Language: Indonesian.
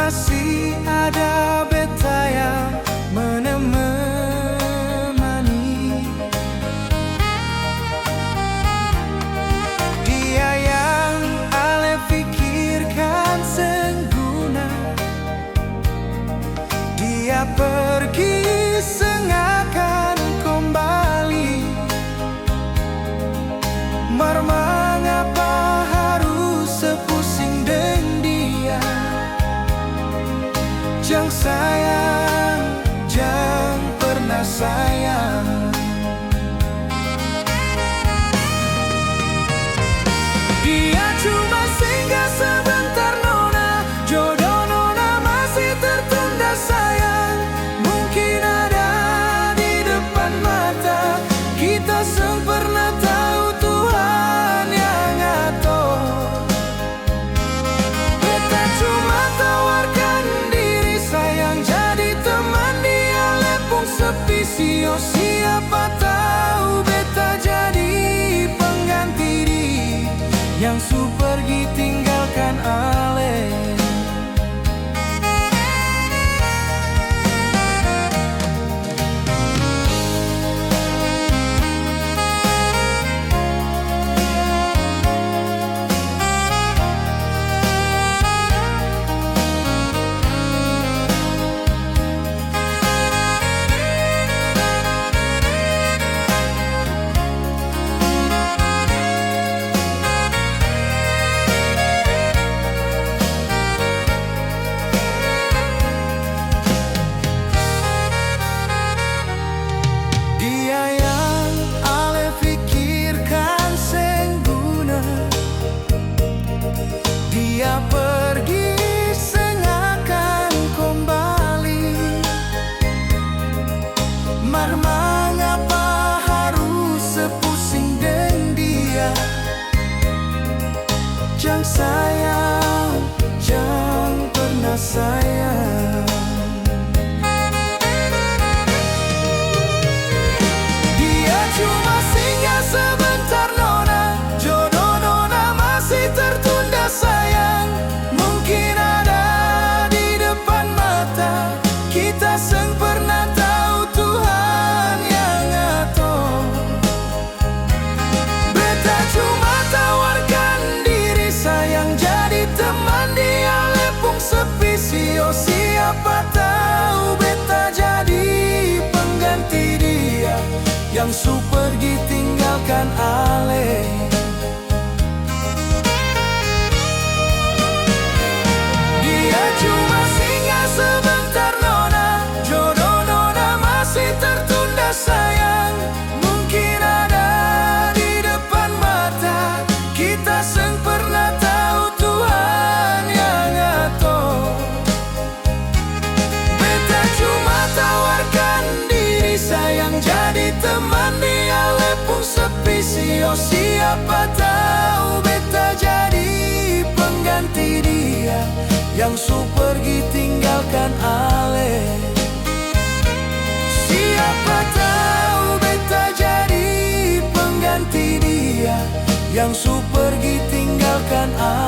masih ada beta yang menemani. Dia yang ale pikirkan sengguna. Dia pergi sengakan kembali. Mar mengapa harus sepusing deng dia? Jang sayang, jang pernah sayang. Dia cuma singgah sebentar nona, jodoh nona masih tertunda sayang. Mungkin ada di depan mata, kita sempurna tahu Tuhan yang atur. Beta cuma tawarkan diri sayang jadi teman dia lepung sepi sio. Siapa tahu beta jadi pengganti dia yang su pergi tinggalkan ale. Dia yang ale pikirkan sengguna. Dia pergi sengakan kembali. Mar mengapa harus sepusing deng dia? Jang sayang, jang pernah sayang. Cuma singgah sebentar nona, jodoh nona masih tertunda sayang. Mungkin ada di depan mata, kita sempurna tahu Tuhan yang atur. Beta cuma tawarkan diri sayang jadi teman dia lepung sepi sio. Siapa tahu beta jadi pengganti dia yang su pergi tinggalkan ale. Dia cuma singgah sebentar nona, jodoh nona masih tertunda sayang. Mungkin ada di depan mata, kita sempurna tahu Tuhan yang atur. Beta cuma tawarkan diri sayang jadi teman dia lepung sepi sio. Siapa tahu beta jadi pengganti dia yang su pergi tinggalkan ale. Siapa tahu beta jadi pengganti dia yang su pergi tinggalkan ale.